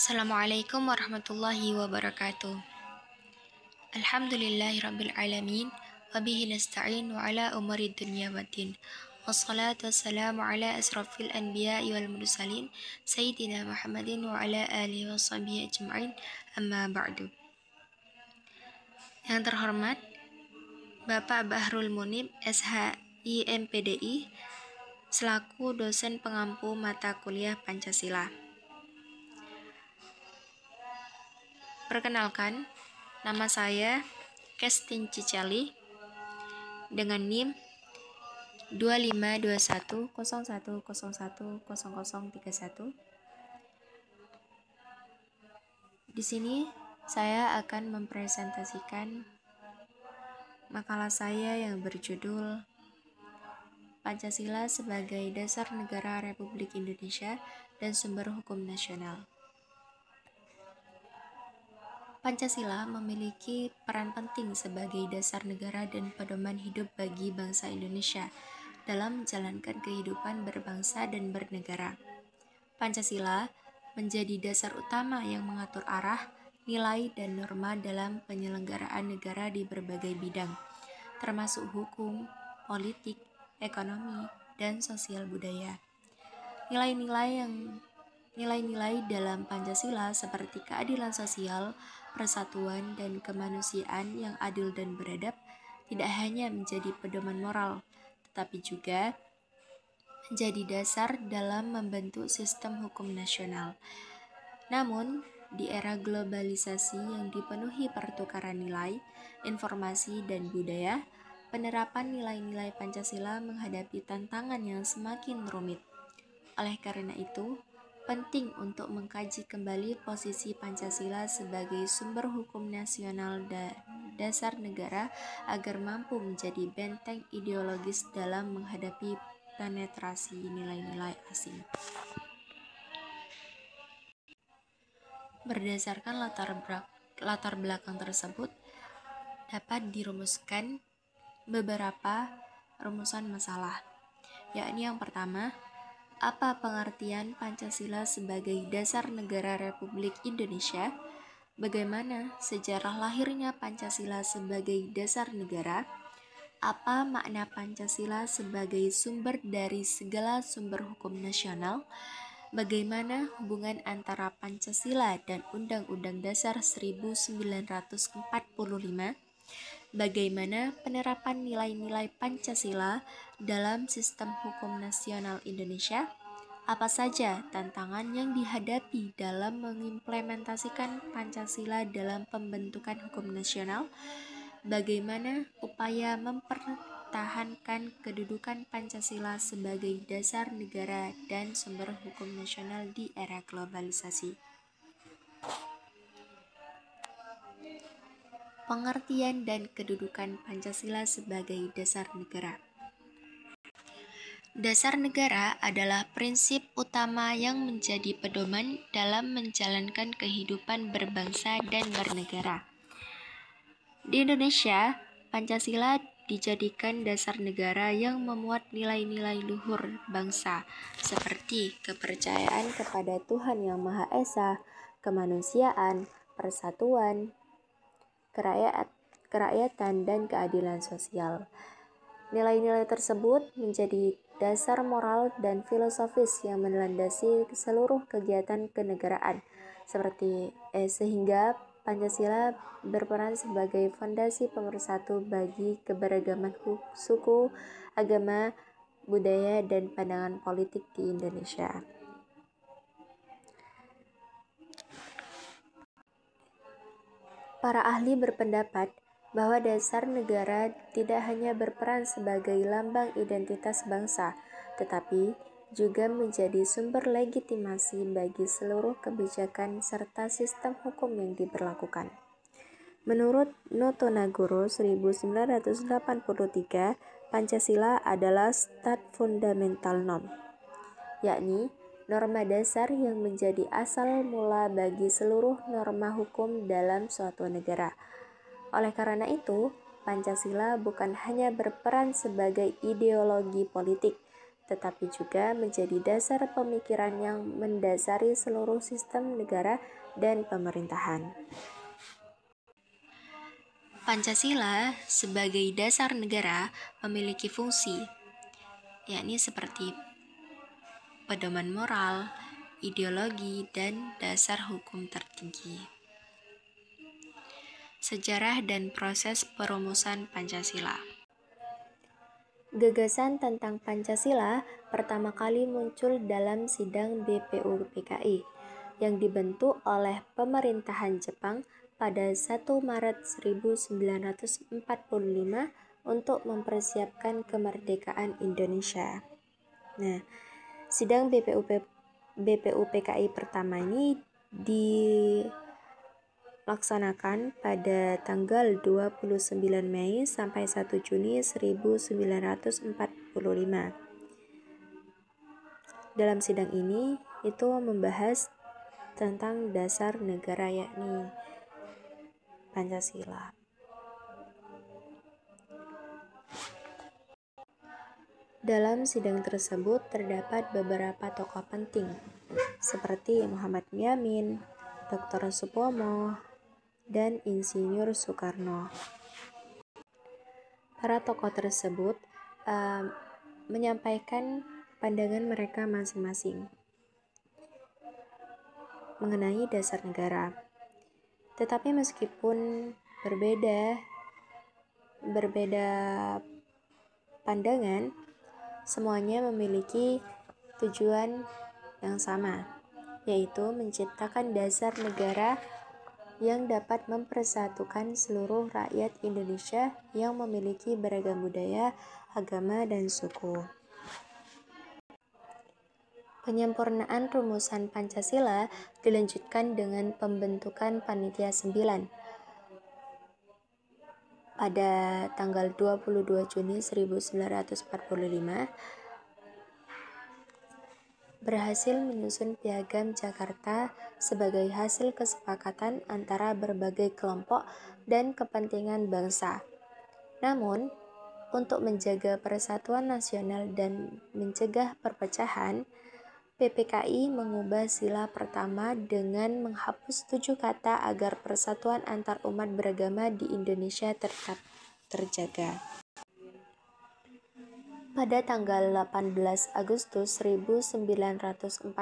Assalamualaikum warahmatullahi wabarakatuh. Alhamdulillahirabbil alamin wa bihi nasta'in wa ala umuri dunya waddin. Wassalatu wassalamu ala asrafil anbiya'i wal mursalin sayyidina Muhammadin wa ala alihi wa sahbihi ajma'in. Amma ba'du. Yang terhormat Bapak Bahrul Munib SHI MPDI selaku dosen pengampu mata kuliah Pancasila. Perkenalkan, nama saya Kestin Cicali dengan NIM 252101010031. Di sini saya akan mempresentasikan makalah saya yang berjudul Pancasila sebagai Dasar Negara Republik Indonesia dan Sumber Hukum Nasional. Pancasila memiliki peran penting sebagai dasar negara dan pedoman hidup bagi bangsa Indonesia dalam menjalankan kehidupan berbangsa dan bernegara. Pancasila menjadi dasar utama yang mengatur arah, nilai, dan norma dalam penyelenggaraan negara di berbagai bidang, termasuk hukum, politik, ekonomi, dan sosial budaya. Nilai-nilai dalam Pancasila seperti keadilan sosial, persatuan, dan kemanusiaan yang adil dan beradab tidak hanya menjadi pedoman moral, tetapi juga menjadi dasar dalam membentuk sistem hukum nasional. Namun, di era globalisasi yang dipenuhi pertukaran nilai, informasi, dan budaya, penerapan nilai-nilai Pancasila menghadapi tantangan yang semakin rumit. Oleh karena itu, penting untuk mengkaji kembali posisi Pancasila sebagai sumber hukum nasional dan dasar negara agar mampu menjadi benteng ideologis dalam menghadapi penetrasi nilai-nilai asing. Berdasarkan latar belakang tersebut, dapat dirumuskan beberapa rumusan masalah, yakni yang pertama, apa pengertian Pancasila sebagai dasar negara Republik Indonesia? Bagaimana sejarah lahirnya Pancasila sebagai dasar negara? Apa makna Pancasila sebagai sumber dari segala sumber hukum nasional? Bagaimana hubungan antara Pancasila dan Undang-Undang Dasar 1945? Bagaimana penerapan nilai-nilai Pancasila dalam sistem hukum nasional Indonesia? Apa saja tantangan yang dihadapi dalam mengimplementasikan Pancasila dalam pembentukan hukum nasional? Bagaimana upaya mempertahankan kedudukan Pancasila sebagai dasar negara dan sumber hukum nasional di era globalisasi? Pengertian dan kedudukan Pancasila sebagai dasar negara. Dasar negara adalah prinsip utama yang menjadi pedoman dalam menjalankan kehidupan berbangsa dan bernegara. Di Indonesia, Pancasila dijadikan dasar negara yang memuat nilai-nilai luhur bangsa seperti kepercayaan kepada Tuhan Yang Maha Esa, kemanusiaan, persatuan, kerakyatan, dan keadilan sosial. Nilai-nilai tersebut menjadi dasar moral dan filosofis yang melandasi seluruh kegiatan kenegaraan, sehingga Pancasila berperan sebagai fondasi pemersatu bagi keberagaman suku, agama, budaya, dan pandangan politik di Indonesia. Para ahli berpendapat bahwa dasar negara tidak hanya berperan sebagai lambang identitas bangsa, tetapi juga menjadi sumber legitimasi bagi seluruh kebijakan serta sistem hukum yang diberlakukan. Menurut Noto Nagoro 1983, Pancasila adalah stat fundamental norm, yakni norma dasar yang menjadi asal mula bagi seluruh norma hukum dalam suatu negara. Oleh karena itu, Pancasila bukan hanya berperan sebagai ideologi politik, tetapi juga menjadi dasar pemikiran yang mendasari seluruh sistem negara dan pemerintahan. Pancasila sebagai dasar negara memiliki fungsi, yakni seperti pedoman moral, ideologi, dan dasar hukum tertinggi. Sejarah dan proses perumusan Pancasila. Gagasan tentang Pancasila pertama kali muncul dalam sidang BPUPKI yang dibentuk oleh pemerintahan Jepang pada 1 Maret 1945 untuk mempersiapkan kemerdekaan Indonesia. Nah, sidang BPUPKI pertama ini dilaksanakan pada tanggal 29 Mei sampai 1 Juni 1945. Dalam sidang ini itu membahas tentang dasar negara yakni Pancasila. Dalam sidang tersebut terdapat beberapa tokoh penting seperti Muhammad Yamin, Dr. Supomo, dan Insinyur Soekarno. Para tokoh tersebut menyampaikan pandangan mereka masing-masing mengenai dasar negara. Tetapi meskipun berbeda pandangan, semuanya memiliki tujuan yang sama, yaitu menciptakan dasar negara yang dapat mempersatukan seluruh rakyat Indonesia yang memiliki beragam budaya, agama, dan suku. Penyempurnaan rumusan Pancasila dilanjutkan dengan pembentukan Panitia 9 pada tanggal 22 Juni 1945 berhasil menyusun Piagam Jakarta sebagai hasil kesepakatan antara berbagai kelompok dan kepentingan bangsa. Namun, untuk menjaga persatuan nasional dan mencegah perpecahan, PPKI mengubah sila pertama dengan menghapus 7 kata agar persatuan antar umat beragama di Indonesia tetap terjaga. Pada tanggal 18 Agustus 1945,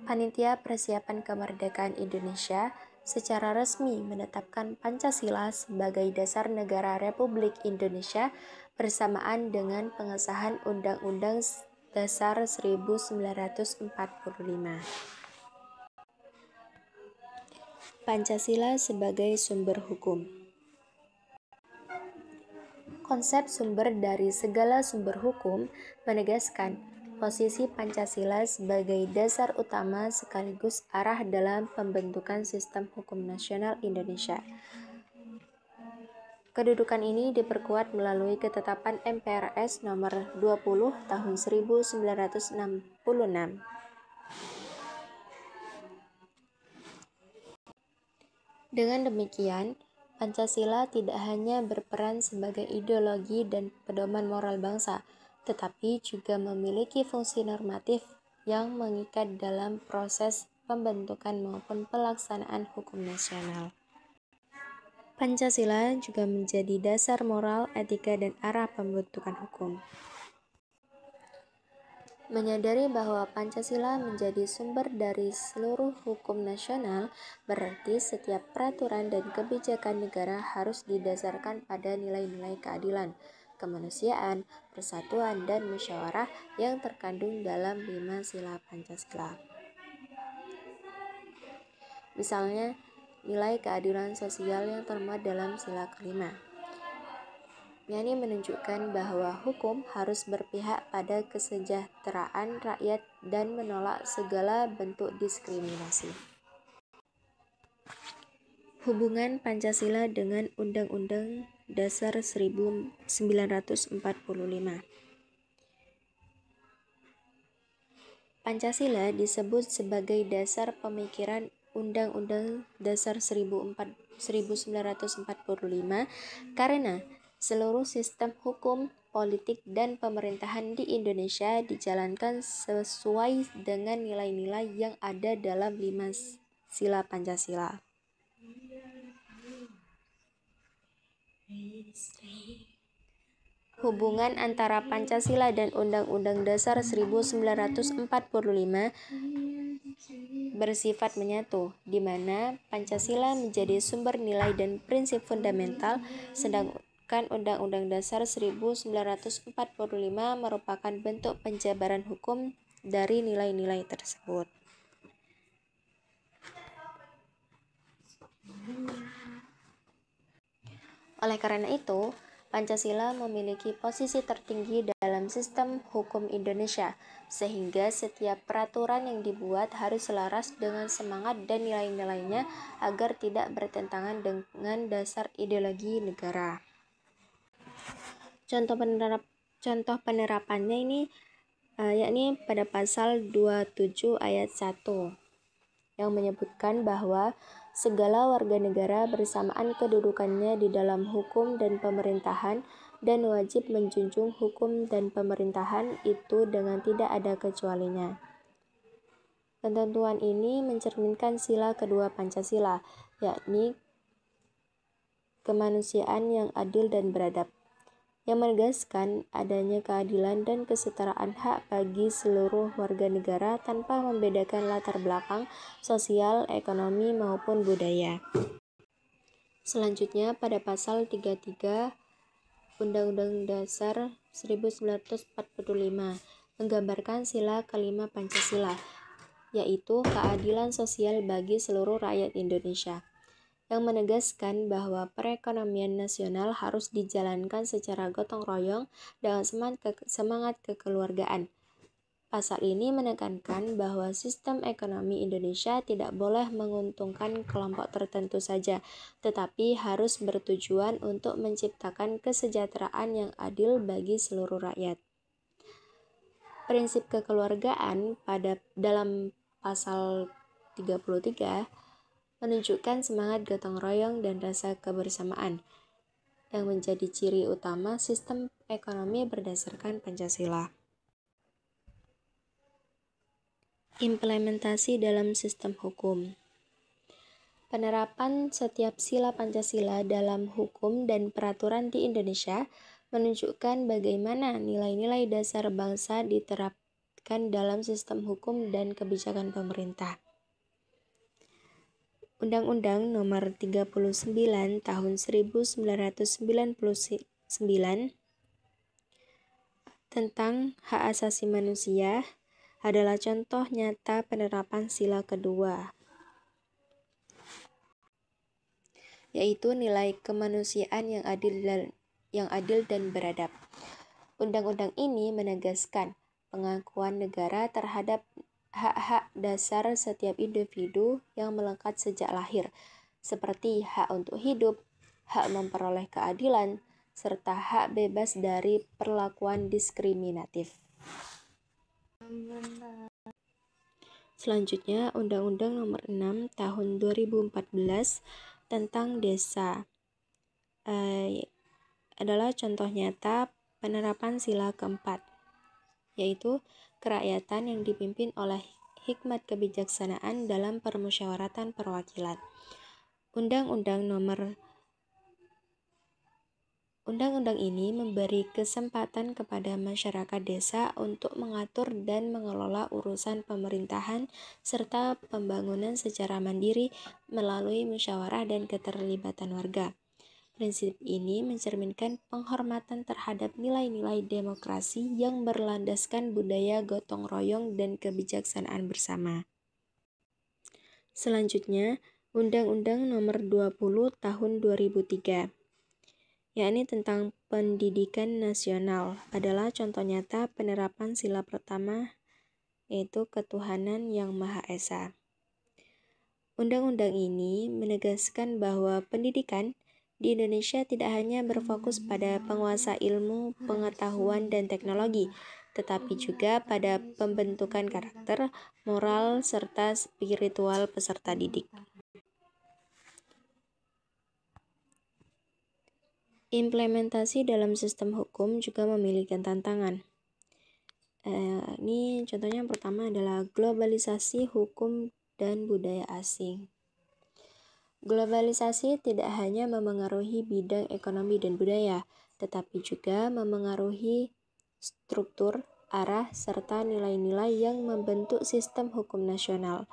Panitia Persiapan Kemerdekaan Indonesia secara resmi menetapkan Pancasila sebagai dasar negara Republik Indonesia bersamaan dengan pengesahan Undang-Undang Dasar 1945. Pancasila sebagai sumber hukum. Konsep sumber dari segala sumber hukum menegaskan posisi Pancasila sebagai dasar utama sekaligus arah dalam pembentukan sistem hukum nasional Indonesia. Kedudukan ini diperkuat melalui ketetapan MPRS nomor 20 tahun 1966. Dengan demikian, Pancasila tidak hanya berperan sebagai ideologi dan pedoman moral bangsa, tetapi juga memiliki fungsi normatif yang mengikat dalam proses pembentukan maupun pelaksanaan hukum nasional. Pancasila juga menjadi dasar moral, etika, dan arah pembentukan hukum. Menyadari bahwa Pancasila menjadi sumber dari seluruh hukum nasional, berarti setiap peraturan dan kebijakan negara harus didasarkan pada nilai-nilai keadilan, kemanusiaan, persatuan, dan musyawarah yang terkandung dalam 5 sila Pancasila. Misalnya, nilai keadilan sosial yang termuat dalam sila kelima, yakni menunjukkan bahwa hukum harus berpihak pada kesejahteraan rakyat dan menolak segala bentuk diskriminasi. Hubungan Pancasila dengan Undang-Undang Dasar 1945. Pancasila disebut sebagai dasar pemikiran Undang-Undang Dasar 1945 karena seluruh sistem hukum, politik, dan pemerintahan di Indonesia dijalankan sesuai dengan nilai-nilai yang ada dalam 5 sila Pancasila. Hubungan antara Pancasila dan Undang-Undang Dasar 1945 bersifat menyatu, di mana Pancasila menjadi sumber nilai dan prinsip fundamental, sedangkan Undang-Undang Dasar 1945 merupakan bentuk penjabaran hukum dari nilai-nilai tersebut. Oleh karena itu, Pancasila memiliki posisi tertinggi dalam sistem hukum Indonesia, sehingga setiap peraturan yang dibuat harus selaras dengan semangat dan nilai-nilainya agar tidak bertentangan dengan dasar ideologi negara. Contoh penerapannya ini yakni pada pasal 27 ayat 1 yang menyebutkan bahwa segala warga negara bersamaan kedudukannya di dalam hukum dan pemerintahan dan wajib menjunjung hukum dan pemerintahan itu dengan tidak ada kecualinya. Ketentuan ini mencerminkan sila kedua Pancasila, yakni kemanusiaan yang adil dan beradab, yang menegaskan adanya keadilan dan kesetaraan hak bagi seluruh warga negara tanpa membedakan latar belakang sosial, ekonomi, maupun budaya. Selanjutnya, pada pasal 33 Undang-Undang Dasar 1945 menggambarkan sila kelima Pancasila, yaitu keadilan sosial bagi seluruh rakyat Indonesia, yang menegaskan bahwa perekonomian nasional harus dijalankan secara gotong royong dengan semangat kekeluargaan. Pasal ini menekankan bahwa sistem ekonomi Indonesia tidak boleh menguntungkan kelompok tertentu saja, tetapi harus bertujuan untuk menciptakan kesejahteraan yang adil bagi seluruh rakyat. Prinsip kekeluargaan dalam pasal 33 menunjukkan semangat gotong royong dan rasa kebersamaan yang menjadi ciri utama sistem ekonomi berdasarkan Pancasila. Implementasi dalam sistem hukum. Penerapan setiap sila Pancasila dalam hukum dan peraturan di Indonesia menunjukkan bagaimana nilai-nilai dasar bangsa diterapkan dalam sistem hukum dan kebijakan pemerintah. Undang-Undang Nomor 39 Tahun 1999 tentang Hak Asasi Manusia adalah contoh nyata penerapan sila kedua, yaitu nilai kemanusiaan yang adil dan beradab. Undang-undang ini menegaskan pengakuan negara terhadap hak-hak dasar setiap individu yang melekat sejak lahir, seperti hak untuk hidup, hak memperoleh keadilan, serta hak bebas dari perlakuan diskriminatif. Selanjutnya, Undang-Undang Nomor 6 Tahun 2014 tentang Desa adalah contoh nyata penerapan sila keempat, yaitu kerakyatan yang dipimpin oleh hikmat kebijaksanaan dalam permusyawaratan perwakilan. Undang-undang ini memberi kesempatan kepada masyarakat desa untuk mengatur dan mengelola urusan pemerintahan serta pembangunan secara mandiri melalui musyawarah dan keterlibatan warga. Prinsip ini mencerminkan penghormatan terhadap nilai-nilai demokrasi yang berlandaskan budaya gotong royong dan kebijaksanaan bersama. Selanjutnya, Undang-Undang Nomor 20 Tahun 2003, yakni tentang pendidikan nasional, adalah contoh nyata penerapan sila pertama, yaitu ketuhanan yang Maha Esa. Undang-undang ini menegaskan bahwa pendidikan di Indonesia tidak hanya berfokus pada penguasa ilmu, pengetahuan, dan teknologi, tetapi juga pada pembentukan karakter, moral, serta spiritual peserta didik. Implementasi dalam sistem hukum juga memiliki tantangan. Ini contohnya yang pertama adalah globalisasi hukum dan budaya asing. Globalisasi tidak hanya memengaruhi bidang ekonomi dan budaya, tetapi juga memengaruhi struktur, arah, serta nilai-nilai yang membentuk sistem hukum nasional.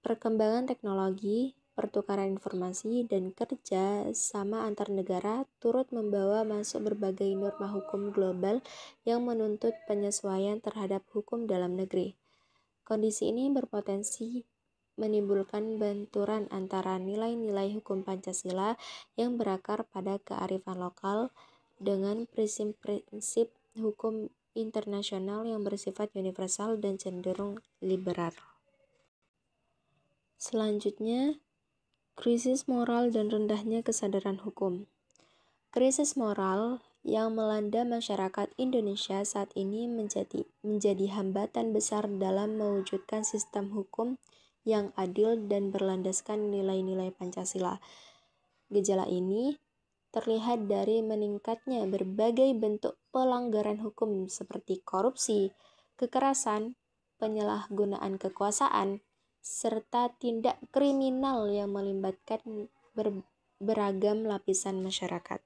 Perkembangan teknologi, pertukaran informasi, dan kerja sama antar negara turut membawa masuk berbagai norma hukum global yang menuntut penyesuaian terhadap hukum dalam negeri. Kondisi ini berpotensi menimbulkan benturan antara nilai-nilai hukum Pancasila yang berakar pada kearifan lokal dengan prinsip-prinsip hukum internasional yang bersifat universal dan cenderung liberal. Selanjutnya, krisis moral dan rendahnya kesadaran hukum. Krisis moral yang melanda masyarakat Indonesia saat ini menjadi hambatan besar dalam mewujudkan sistem hukum yang adil dan berlandaskan nilai-nilai Pancasila. Gejala ini terlihat dari meningkatnya berbagai bentuk pelanggaran hukum seperti korupsi, kekerasan, penyalahgunaan kekuasaan, serta tindak kriminal yang melibatkan beragam lapisan masyarakat.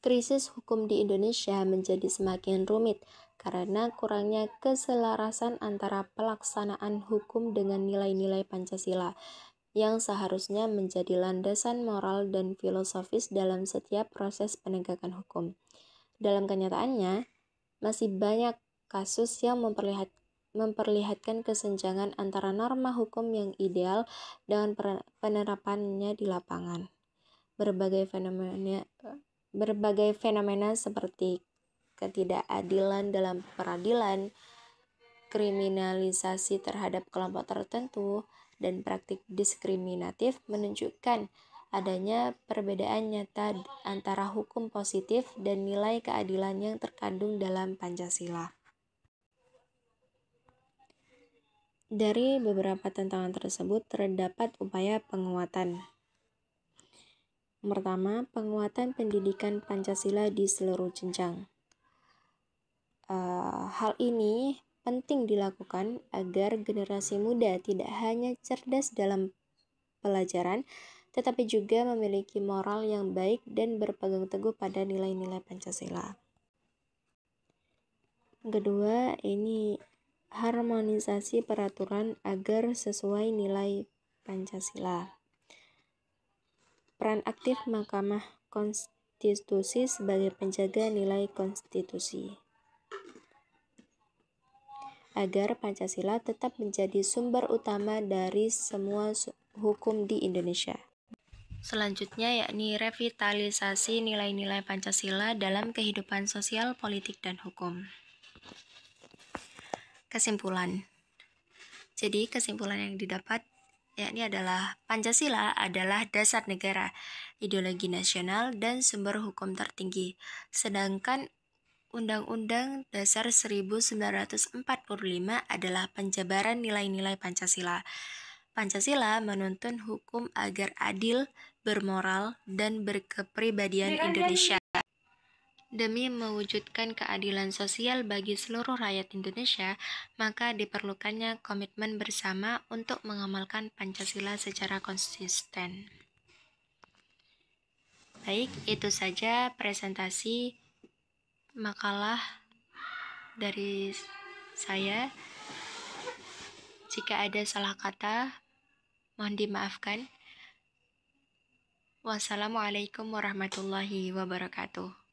Krisis hukum di Indonesia menjadi semakin rumit karena kurangnya keselarasan antara pelaksanaan hukum dengan nilai-nilai Pancasila yang seharusnya menjadi landasan moral dan filosofis dalam setiap proses penegakan hukum. Dalam kenyataannya, masih banyak kasus yang memperlihatkan kesenjangan antara norma hukum yang ideal dengan penerapannya di lapangan. Berbagai fenomena seperti ketidakadilan dalam peradilan, kriminalisasi terhadap kelompok tertentu, dan praktik diskriminatif menunjukkan adanya perbedaan nyata antara hukum positif dan nilai keadilan yang terkandung dalam Pancasila. Dari beberapa tantangan tersebut terdapat upaya penguatan. Pertama, penguatan pendidikan Pancasila di seluruh jenjang. Hal ini penting dilakukan agar generasi muda tidak hanya cerdas dalam pelajaran, tetapi juga memiliki moral yang baik dan berpegang teguh pada nilai-nilai Pancasila. Kedua, ini harmonisasi peraturan agar sesuai nilai Pancasila. Peran aktif Mahkamah Konstitusi sebagai penjaga nilai konstitusi agar Pancasila tetap menjadi sumber utama dari semua hukum di Indonesia. Selanjutnya yakni revitalisasi nilai-nilai Pancasila dalam kehidupan sosial, politik, dan hukum. Kesimpulan. Jadi kesimpulan yang didapat yakni adalah Pancasila adalah dasar negara, ideologi nasional, dan sumber hukum tertinggi. Sedangkan Undang-Undang Dasar 1945 adalah penjabaran nilai-nilai Pancasila. Pancasila menuntun hukum agar adil, bermoral, dan berkepribadian Indonesia. Demi mewujudkan keadilan sosial bagi seluruh rakyat Indonesia, maka diperlukannya komitmen bersama untuk mengamalkan Pancasila secara konsisten. Baik, itu saja presentasi makalah dari saya. Jika ada salah kata, mohon dimaafkan. Wassalamualaikum warahmatullahi wabarakatuh.